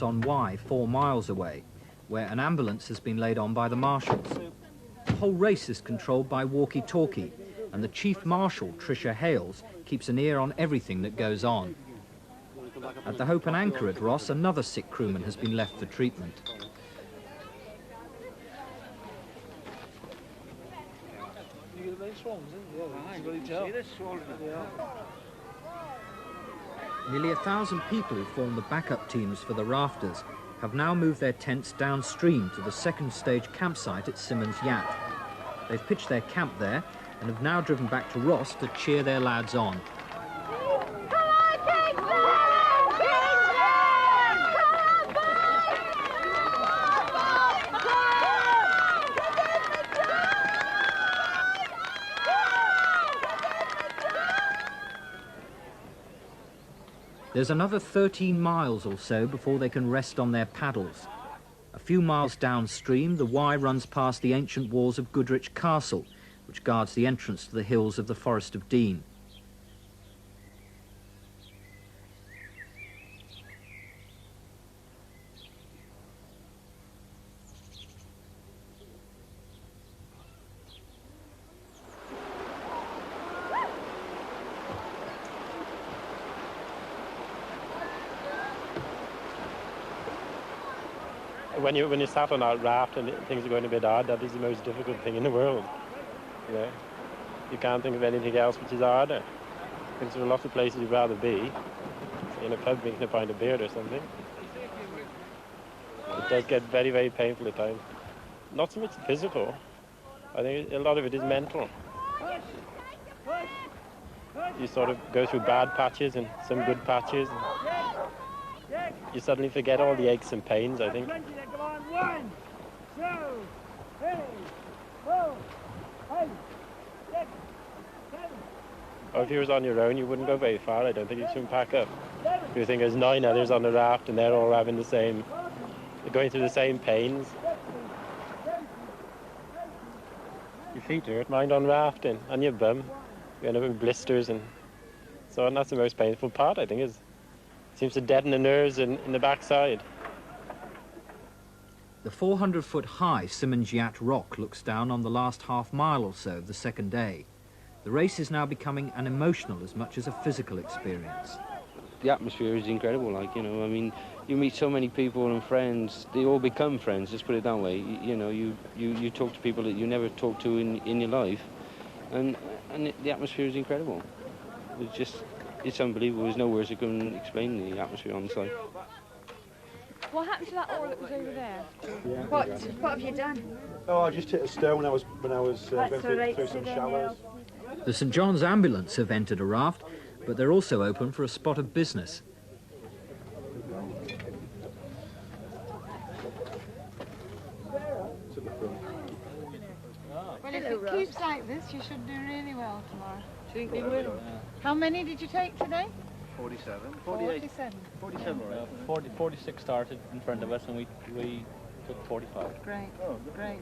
on Wye, 4 miles away, where an ambulance has been laid on by the marshals. The whole race is controlled by walkie-talkie, and the Chief Marshal, Tricia Hales, keeps an ear on everything that goes on. At the Hope and Anchor at Ross, another sick crewman has been left for treatment. Nearly 1,000 people who form the backup teams for the rafters have now moved their tents downstream to the second stage campsite at Simmons Yacht. They've pitched their camp there and have now driven back to Ross to cheer their lads on. There's another 13 miles or so before they can rest on their paddles. A few miles downstream, the Wye runs past the ancient walls of Goodrich Castle, which guards the entrance to the hills of the Forest of Dean. When you sat on that raft and things are going a bit hard, that is the most difficult thing in the world. You know, you can't think of anything else which is harder. Because there are lots of places you'd rather be, in a pub drinking a pint of beer or something. It does get very, very painful at times. Not so much physical. I think a lot of it is mental. You sort of go through bad patches and some good patches. And you suddenly forget all the aches and pains, I think. 1, 2, 3, 4, 5, 6, 7. Or if you was on your own, you wouldn't go very far. I don't think you should pack up. If you think there's 9 others on the raft and they're all having they're going through the same pains. Your feet hurt, mind on rafting, and your bum. You end up with blisters and so on. That's the most painful part, I think, is it seems to deaden the nerves in the backside. The 400-foot-high Simmons Yacht Rock looks down on the last half-mile or so of the second day. The race is now becoming an emotional as much as a physical experience. The atmosphere is incredible, like, you know, I mean, you meet so many people and friends, they all become friends, let's put it that way. You know, you talk to people that you never talk to in your life, and the atmosphere is incredible. It's unbelievable. There's no words that can explain the atmosphere on site. What happened to that oar that was over there? Yeah. What have you done? Oh, I just hit a stone when I was going through some shallows. The St John's ambulance have entered a raft, but they're also open for a spot of business. Well, if it keeps like this, you should do really well tomorrow. Do you think we will? How many did you take today? 47. 48. 47, right? 46 started in front of us and we took 45. Great, great.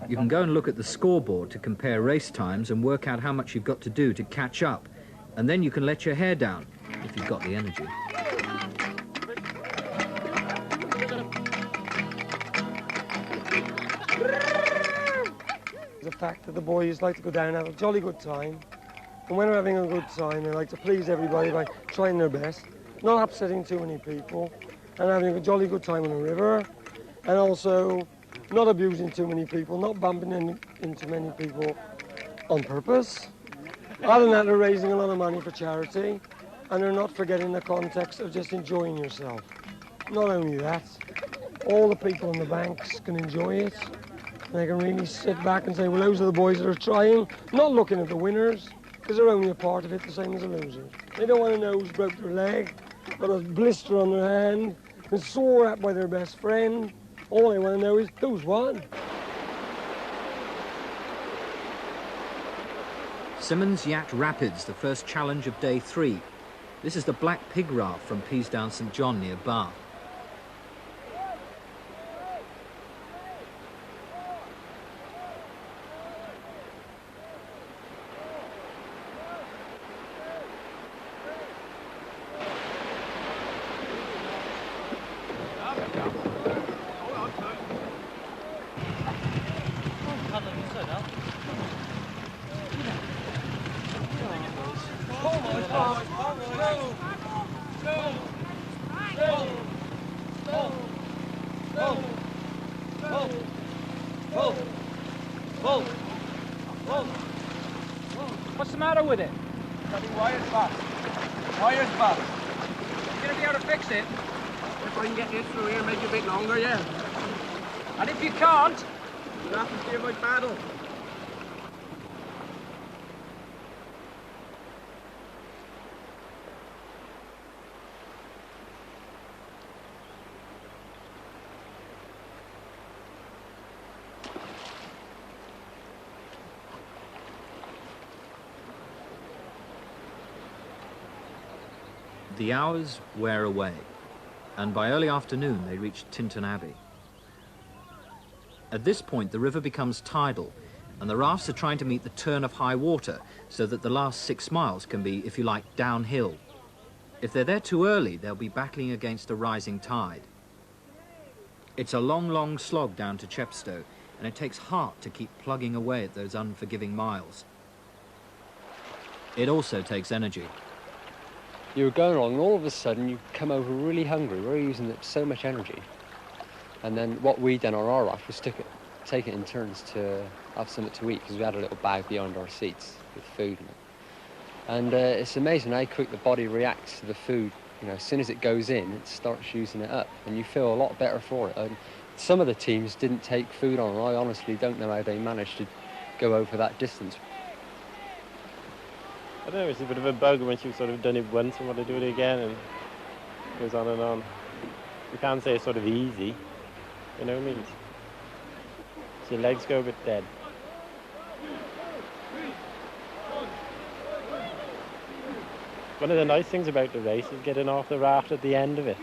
You can go and look at the scoreboard to compare race times and work out how much you've got to do to catch up. And then you can let your hair down, if you've got the energy. The fact that the boys like to go down and have a jolly good time. And when they're having a good time, they like to please everybody by trying their best, not upsetting too many people, and having a jolly good time on the river, and also not abusing too many people, not bumping into many people on purpose. Other than that, they're raising a lot of money for charity, and they're not forgetting the context of just enjoying yourself. Not only that, all the people in the banks can enjoy it. They can really sit back and say, well, those are the boys that are trying, not looking at the winners, because they're only a part of it, the same as the losers. They don't want to know who's broke their leg, got a blister on their hand, been sore at by their best friend. All they want to know is who's won. Simmons Yacht Rapids, the first challenge of day 3. This is the Black Pig Raft from Peasdown St John near Bath. What's the matter with it? Bloody wire's bust. Wire's bust. You gonna be able to fix it? If I can get this through here, make it a bit longer, yeah. And if you can't, You'll have to see if I paddle. The hours wear away, and by early afternoon they reach Tintern Abbey. At this point, the river becomes tidal, and the rafts are trying to meet the turn of high water so that the last 6 miles can be, if you like, downhill. If they're there too early, they'll be battling against a rising tide. It's a long, long slog down to Chepstow, and it takes heart to keep plugging away at those unforgiving miles. It also takes energy. You were going along and all of a sudden you come over really hungry. We were using so much energy. And then what we done on our raft was take it in turns to have something to eat, because we had a little bag behind our seats with food in it. And it's amazing how quick the body reacts to the food. You know, as soon as it goes in, it starts using it up, and you feel a lot better for it. And some of the teams didn't take food on, and I honestly don't know how they managed to go over that distance. I don't know, it's a bit of a bug once you've sort of done it once and want to do it again, and it goes on and on. You can't say it's sort of easy, you know what I mean? So your legs go a bit dead. One of the nice things about the race is getting off the raft at the end of it.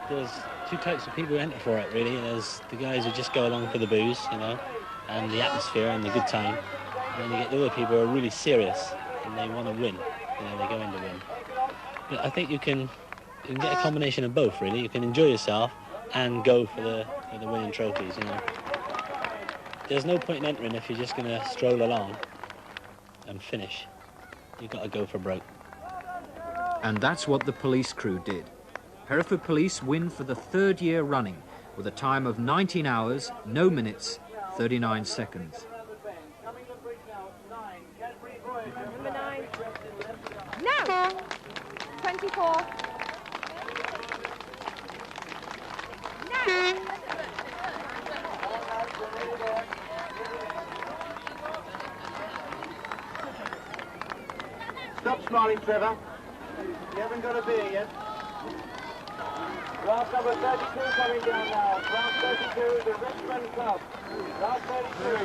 There's two types of people who enter for it, really. There's the guys who just go along for the booze, you know, and the atmosphere and the good time. And then you get the other people who are really serious and they want to win. You know, they go in to win. But I think you can get a combination of both, really. You can enjoy yourself and go for the winning trophies, you know. There's no point in entering if you're just going to stroll along and finish. You've got to go for broke. And that's what the police crew did. Hereford Police win for the third year running with a time of 19 hours, no minutes, 39 seconds. Number 9. No! 24. No! Stop smiling, Trevor. You haven't got a beer yet. Class number 32 coming down now. Class 32, the Richmond Club. Class 32.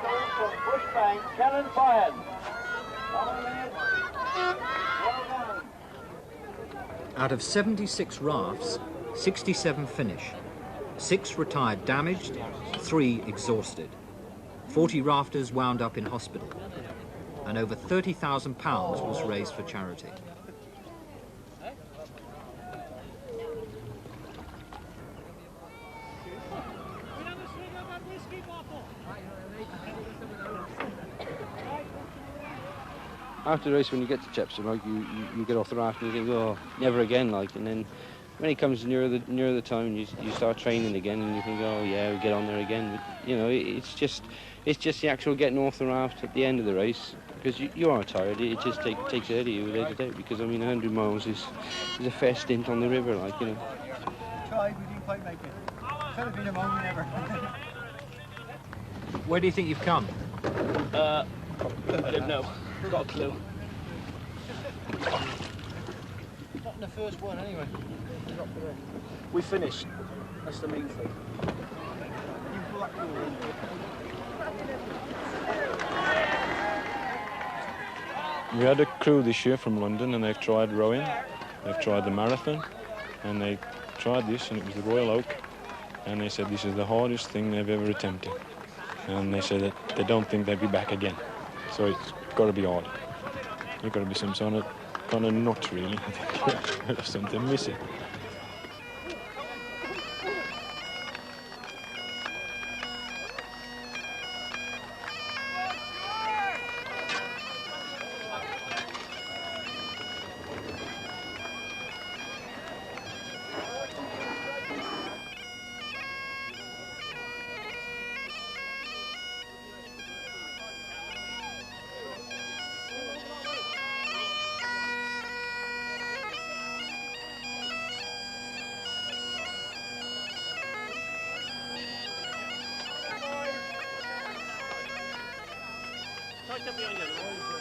Coming from Bushbank, cannon fired. Well done. Out of 76 rafts, 67 finish. 6 retired damaged, 3 exhausted. 40 rafters wound up in hospital. And over £30,000 was raised for charity. After the race, when you get to Chepstow, like you get off the raft and you think, oh, never again, like. And then when it comes nearer the time, you start training again, and you think, oh yeah, we get on there again. But you know, it's just the actual getting off the raft at the end of the race, because you are tired. It just takes it out of you day to day. Because I mean, 100 miles is a fair stint on the river, like, you know. Tried, we didn't quite make it. Could have been a moment never. Where do you think you've come? I don't know. Got a clue. Not in the first one, anyway. We finished. That's the main thing. We had a crew this year from London, and they've tried rowing, they've tried the marathon, and they tried this, and it was the Royal Oak, and they said this is the hardest thing they've ever attempted. And they said that they don't think they'd be back again. So it's got to be hard. There's got to be some sort of kind of knot, really. I think there's something missing. Right up behind you.